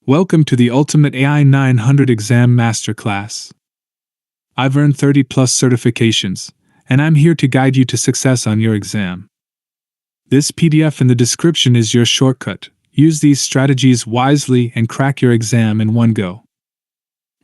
Welcome to the Ultimate AI 900 Exam Masterclass. I've earned 30 plus certifications, and I'm here to guide you to success on your exam. This PDF in the description is your shortcut. Use these strategies wisely and crack your exam in one go.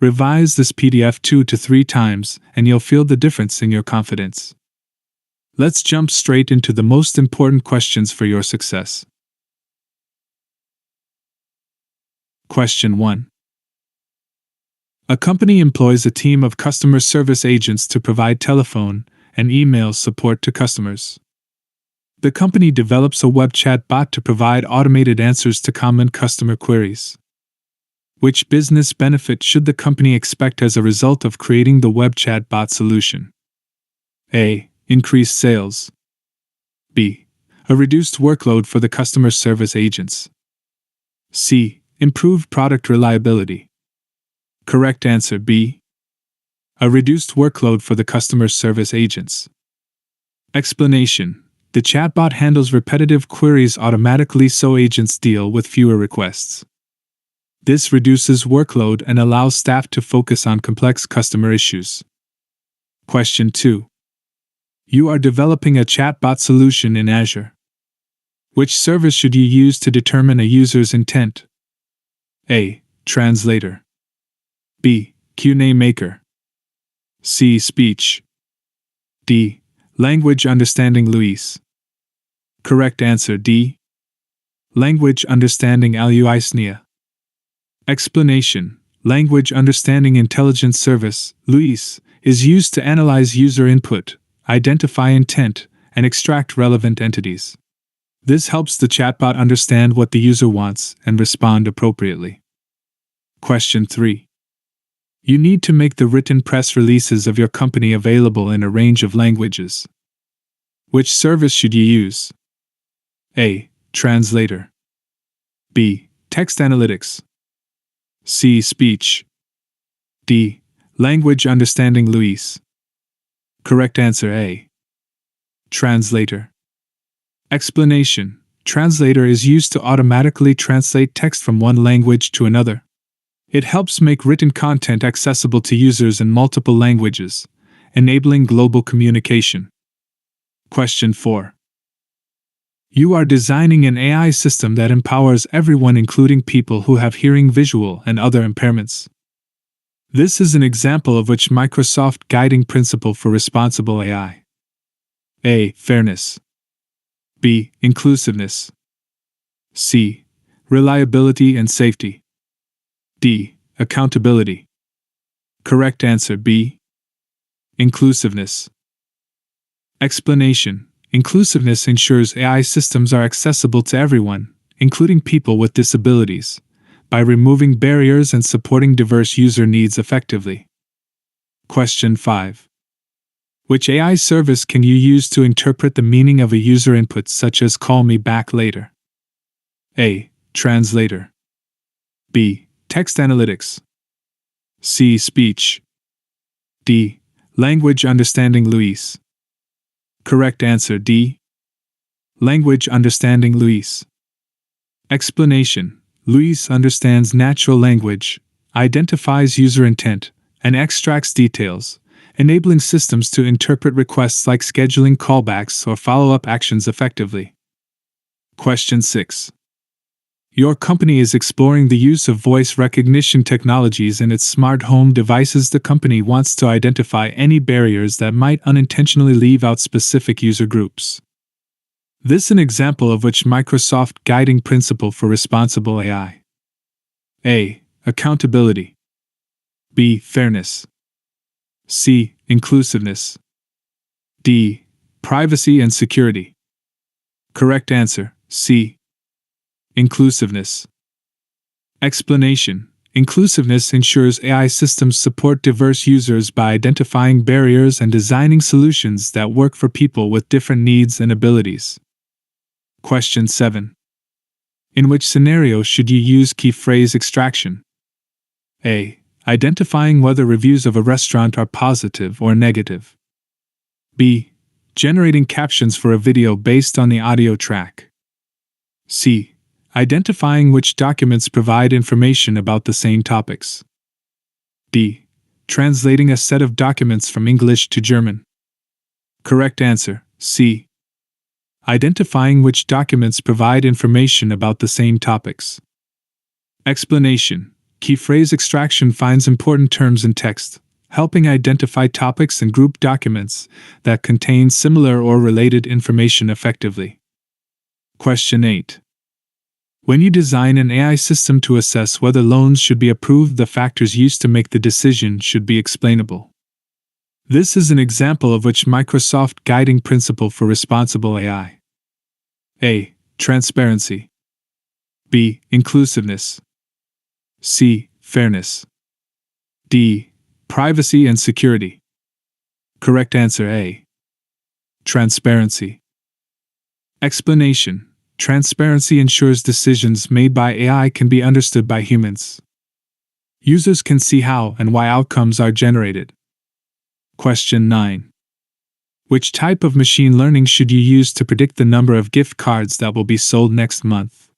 Revise this PDF 2 to 3 times, and you'll feel the difference in your confidence. Let's jump straight into the most important questions for your success. Question 1. A company employs a team of customer service agents to provide telephone and email support to customers. The company develops a web chat bot to provide automated answers to common customer queries. Which business benefit should the company expect as a result of creating the web chat bot solution? A. Increased sales. B. A reduced workload for the customer service agents. C. Improved product reliability. Correct answer B. A reduced workload for the customer service agents. Explanation: the chatbot handles repetitive queries automatically so agents deal with fewer requests. This reduces workload and allows staff to focus on complex customer issues. Question 2. You are developing a chatbot solution in Azure. Which service should you use to determine a user's intent? A. Translator. B. Q&A maker. C. Speech. D. Language understanding LUIS. Correct answer D. Language understanding LUIS. Explanation: Language Understanding Intelligence Service, LUIS, is used to analyze user input, identify intent, and extract relevant entities. This helps the chatbot understand what the user wants and respond appropriately. Question 3. You need to make the written press releases of your company available in a range of languages. Which service should you use? A. Translator. B. Text analytics. C. Speech. D. Language understanding LUIS. Correct answer A. Translator. Explanation: Translator is used to automatically translate text from one language to another. It helps make written content accessible to users in multiple languages, enabling global communication. Question 4. You are designing an AI system that empowers everyone, including people who have hearing, visual, and other impairments. This is an example of which Microsoft guiding principle for responsible AI? A. Fairness. B. Inclusiveness. C. Reliability and safety. D. Accountability. Correct answer B. Inclusiveness. Explanation: Inclusiveness ensures AI systems are accessible to everyone, including people with disabilities, by removing barriers and supporting diverse user needs effectively. Question 5. Which AI service can you use to interpret the meaning of a user input such as "call me back later"? A. Translator. B. Text analytics. C. Speech. D. Language understanding LUIS. Correct answer D. Language understanding LUIS. Explanation: LUIS understands natural language, identifies user intent, and extracts details, enabling systems to interpret requests like scheduling callbacks or follow-up actions effectively. Question 6. Your company is exploring the use of voice recognition technologies in its smart home devices. The company wants to identify any barriers that might unintentionally leave out specific user groups. This is an example of which Microsoft guiding principle for responsible AI? A. Accountability. B. Fairness. C. Inclusiveness. D. Privacy and security. Correct answer C. Inclusiveness. Explanation: Inclusiveness ensures AI systems support diverse users by identifying barriers and designing solutions that work for people with different needs and abilities. Question 7. In which scenario should you use key phrase extraction? A. Identifying whether reviews of a restaurant are positive or negative. B. Generating captions for a video based on the audio track. C. Identifying which documents provide information about the same topics. D. Translating a set of documents from English to German. Correct answer, C. Identifying which documents provide information about the same topics. Explanation. Key phrase extraction finds important terms in text, helping identify topics and group documents that contain similar or related information effectively. Question 8. When you design an AI system to assess whether loans should be approved, the factors used to make the decision should be explainable. This is an example of which Microsoft guiding principle for responsible AI. A. Transparency. B. Inclusiveness. C. Fairness. D. Privacy and security. Correct answer A. Transparency. Explanation. Transparency ensures decisions made by AI can be understood by humans. Users can see how and why outcomes are generated. Question 9. Which type of machine learning should you use to predict the number of gift cards that will be sold next month?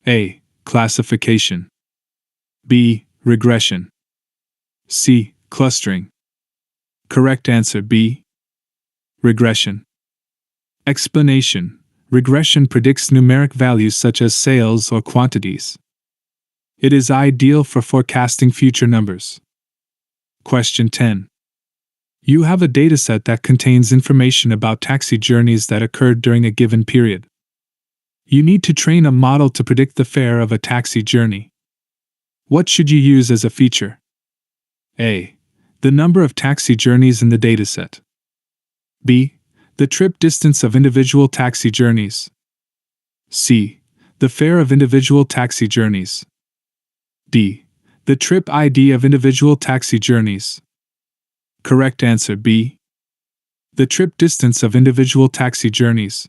A. Classification. B. Regression. C. Clustering. Correct answer B. Regression. Explanation. Regression predicts numeric values such as sales or quantities. It is ideal for forecasting future numbers. Question 10. You have a dataset that contains information about taxi journeys that occurred during a given period. You need to train a model to predict the fare of a taxi journey. What should you use as a feature? A. The number of taxi journeys in the dataset. B. The trip distance of individual taxi journeys. C. The fare of individual taxi journeys. D. The trip ID of individual taxi journeys. Correct answer B. The trip distance of individual taxi journeys.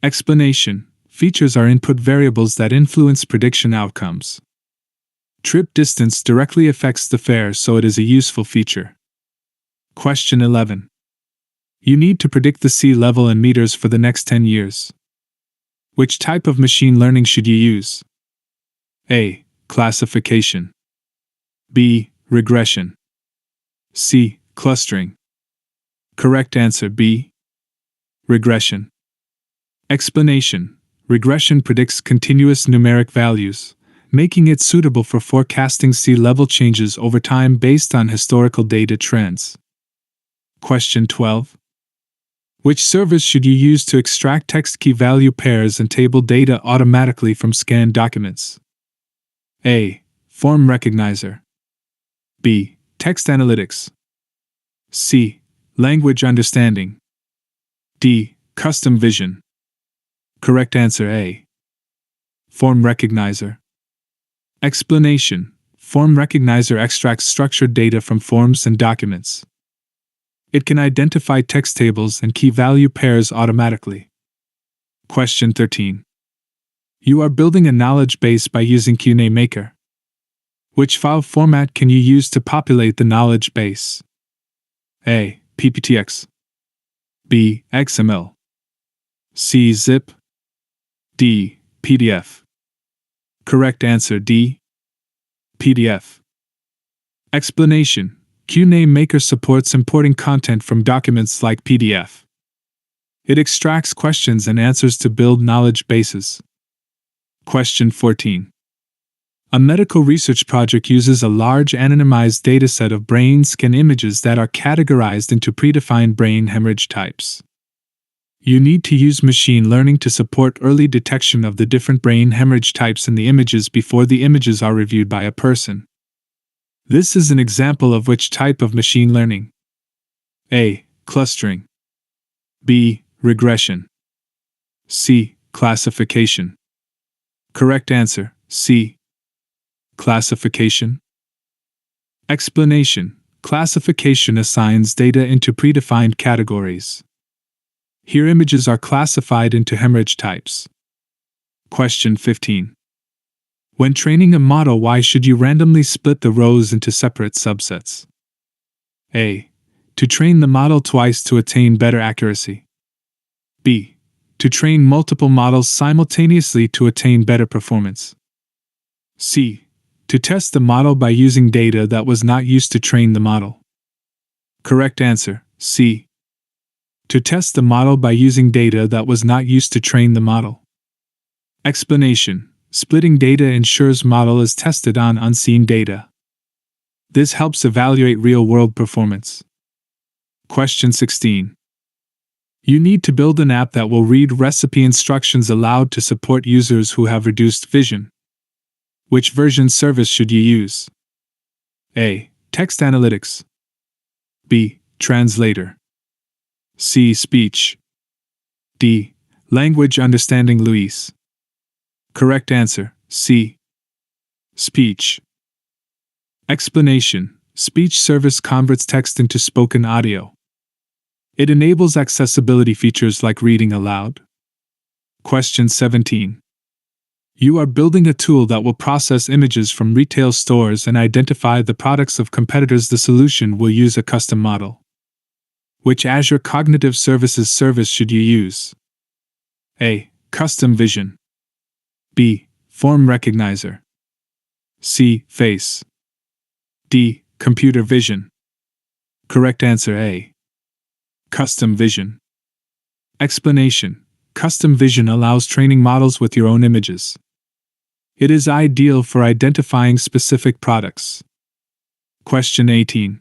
Explanation. Features are input variables that influence prediction outcomes. Trip distance directly affects the fare, so it is a useful feature. Question 11. You need to predict the sea level in meters for the next 10 years. Which type of machine learning should you use? A. Classification. B. Regression. C. Clustering. Correct answer B. Regression. Explanation. Regression predicts continuous numeric values, making it suitable for forecasting sea level changes over time based on historical data trends. Question 12. Which service should you use to extract text key value pairs and table data automatically from scanned documents? A. Form Recognizer. B. Text Analytics. C. Language Understanding. D. Custom Vision. Correct answer A. Form Recognizer. Explanation. Form Recognizer extracts structured data from forms and documents. It can identify text tables and key value pairs automatically. Question 13. You are building a knowledge base by using QNAMemaker. Which file format can you use to populate the knowledge base? A. PPTX. B. XML. C. Zip. D. PDF. Correct answer D. PDF. Explanation. QNAMemaker supports importing content from documents like PDF. It extracts questions and answers to build knowledge bases. Question 14. A medical research project uses a large anonymized dataset of brain scan images that are categorized into predefined brain hemorrhage types. You need to use machine learning to support early detection of the different brain hemorrhage types in the images before the images are reviewed by a person. This is an example of which type of machine learning? A. Clustering. B. Regression. C. Classification. Correct answer, C. Classification. Explanation. Classification assigns data into predefined categories. Here images are classified into hemorrhage types. Question 15. When training a model, why should you randomly split the rows into separate subsets? A. To train the model twice to attain better accuracy. B. To train multiple models simultaneously to attain better performance. C. To test the model by using data that was not used to train the model. Correct answer, C. To test the model by using data that was not used to train the model. Explanation. Splitting data ensures model is tested on unseen data. This helps evaluate real-world performance. Question 16. You need to build an app that will read recipe instructions aloud to support users who have reduced vision. Which version service should you use? A. Text Analytics. B. Translator. C. Speech. D. Language Understanding Luis. Correct answer, C. Speech. Explanation. Speech service converts text into spoken audio. It enables accessibility features like reading aloud. Question 17. You are building a tool that will process images from retail stores and identify the products of competitors. The solution will use a custom model. Which Azure Cognitive Services service should you use? A. Custom Vision. B. Form Recognizer. C. Face. D. Computer Vision. Correct answer A. Custom Vision. Explanation. Custom Vision allows training models with your own images. It is ideal for identifying specific products. Question 18.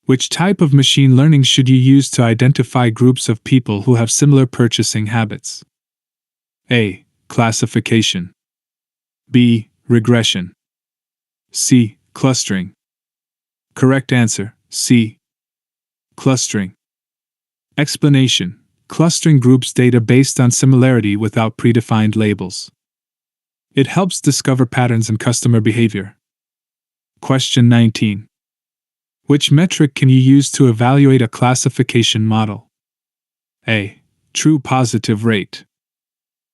Which type of machine learning should you use to identify groups of people who have similar purchasing habits? A. Classification. B. Regression. C. Clustering. Correct answer, C. Clustering. Explanation. Clustering groups data based on similarity without predefined labels. It helps discover patterns in customer behavior. Question 19. Which metric can you use to evaluate a classification model? A. True positive rate.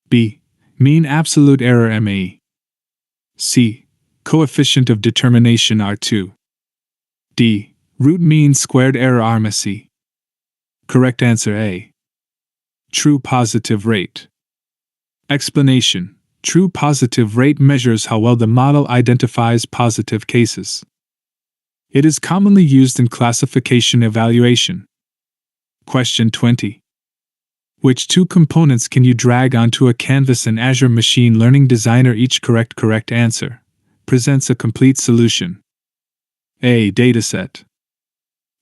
B. Mean absolute error MAE. C. Coefficient of determination R2. D. Root mean squared error RMSE. Correct answer A. True positive rate. Explanation. True positive rate measures how well the model identifies positive cases. It is commonly used in classification evaluation. Question 20. Which two components can you drag onto a canvas in Azure Machine Learning Designer? Each correct answer presents a complete solution. A. Dataset.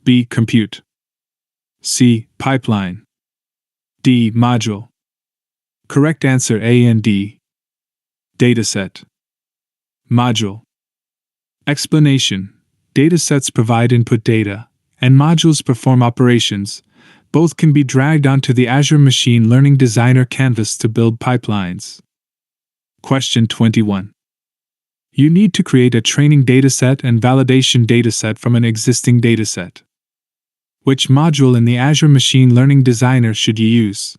B. Compute. C. Pipeline. D. Module. Correct answer A and D. Dataset. Module. Explanation. Datasets provide input data, and modules perform operations. Both can be dragged onto the Azure Machine Learning Designer canvas to build pipelines. Question 21. You need to create a training dataset and validation dataset from an existing dataset. Which module in the Azure Machine Learning Designer should you use?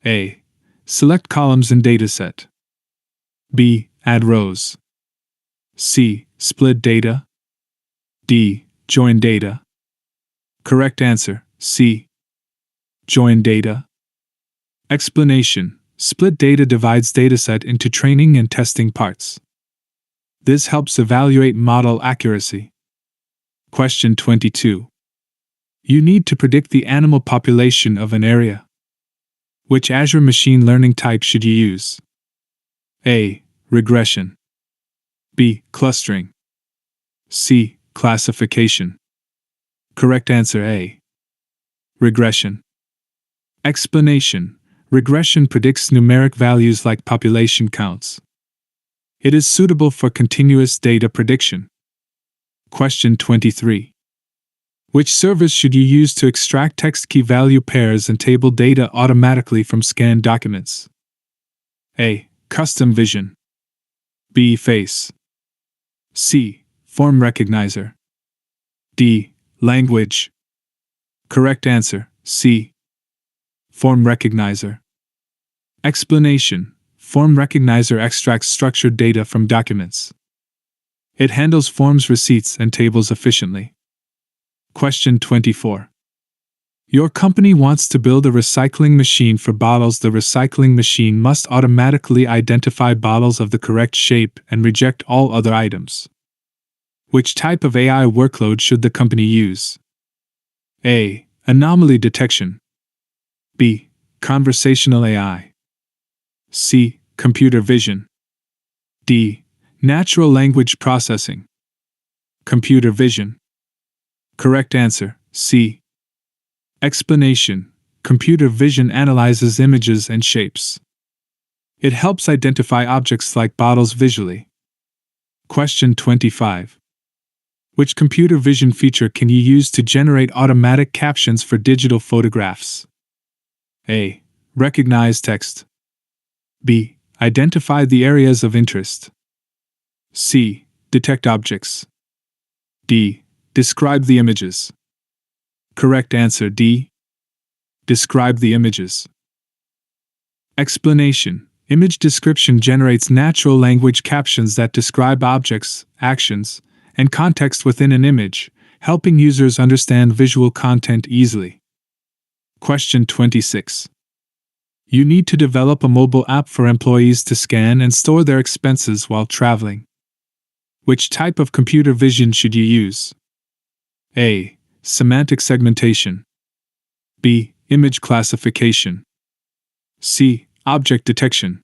A. Select columns in dataset. B. Add rows. C. Split data. D. Join data. Correct answer, C. Join data. Explanation. Split data divides dataset into training and testing parts. This helps evaluate model accuracy. Question 22. You need to predict the animal population of an area. Which Azure Machine Learning type should you use? A. Regression. B. Clustering. C. Classification. Correct answer A. Regression. Explanation. Regression predicts numeric values like population counts. It is suitable for continuous data prediction. Question 23. Which service should you use to extract text key value pairs and table data automatically from scanned documents? A. Custom Vision. B. Face. C. Form Recognizer. D. Language. Correct answer, C. Form Recognizer. Explanation. Form Recognizer extracts structured data from documents. It handles forms, receipts, and tables efficiently. Question 24. Your company wants to build a recycling machine for bottles. The recycling machine must automatically identify bottles of the correct shape and reject all other items. Which type of AI workload should the company use? A. Anomaly detection. B. Conversational AI. C. Computer vision. D. Natural language processing. Computer vision. Correct answer, C. Explanation. Computer vision analyzes images and shapes. It helps identify objects like bottles visually. Question 25. Which computer vision feature can you use to generate automatic captions for digital photographs? A. Recognize text. B. Identify the areas of interest. C. Detect objects. D. Describe the images. Correct answer D. Describe the images. Explanation. Image description generates natural language captions that describe objects, actions, and context within an image, helping users understand visual content easily. Question 26. You need to develop a mobile app for employees to scan and store their expenses while traveling. Which type of computer vision should you use? A. Semantic segmentation. B. Image classification. C. Object detection.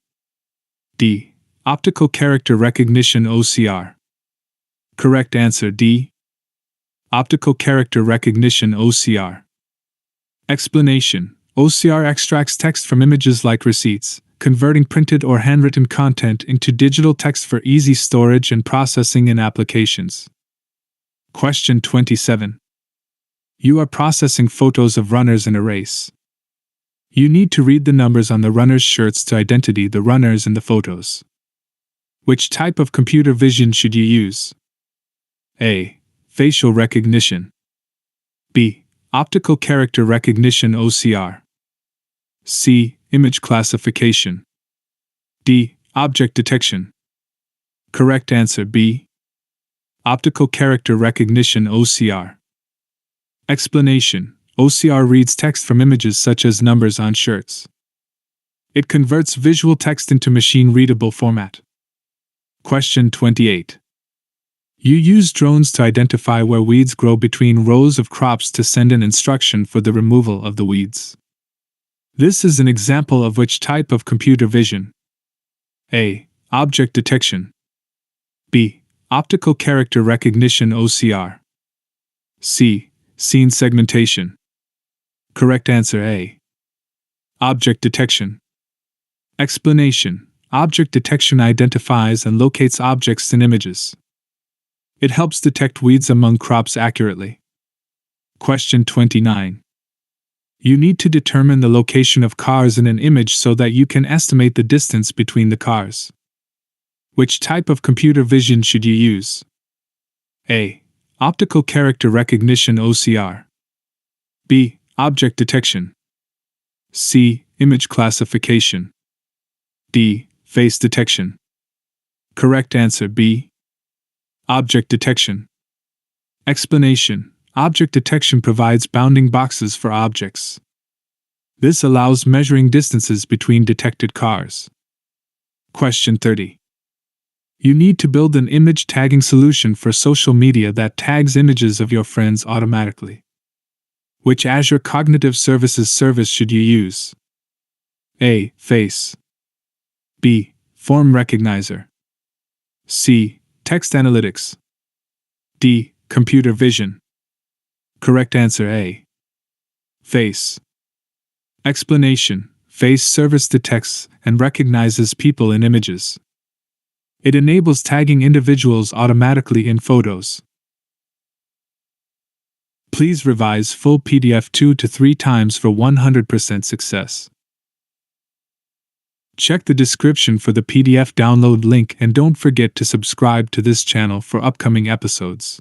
D. Optical character recognition (OCR). Correct answer D. Optical character recognition (OCR). Explanation. OCR extracts text from images like receipts, converting printed or handwritten content into digital text for easy storage and processing in applications. Question 27. You are processing photos of runners in a race. You need to read the numbers on the runners' shirts to identify the runners in the photos. Which type of computer vision should you use? A. Facial recognition. B. Optical character recognition (OCR). C. Image classification. D. Object detection. Correct answer B. Optical character recognition (OCR). Explanation. OCR reads text from images such as numbers on shirts. It converts visual text into machine-readable format. Question 28. You use drones to identify where weeds grow between rows of crops to send an instruction for the removal of the weeds. This is an example of which type of computer vision? A. Object detection. B. Optical character recognition (OCR). C. Scene segmentation. Correct answer A. Object detection. Explanation. Object detection identifies and locates objects in images. It helps detect weeds among crops accurately. Question 29. You need to determine the location of cars in an image so that you can estimate the distance between the cars. Which type of computer vision should you use? A. Optical character recognition (OCR). B. Object detection. C. Image classification. D. Face detection. Correct answer B. Object detection. Explanation. Object detection provides bounding boxes for objects. This allows measuring distances between detected cars. Question 30. You need to build an image tagging solution for social media that tags images of your friends automatically. Which Azure Cognitive Services service should you use? A. Face. B. Form Recognizer. C. Text Analytics. D. Computer Vision. Correct answer A. Face. Explanation. Face service detects and recognizes people in images. It enables tagging individuals automatically in photos. Please revise full PDF 2 to 3 times for 100% success. Check the description for the PDF download link and don't forget to subscribe to this channel for upcoming episodes.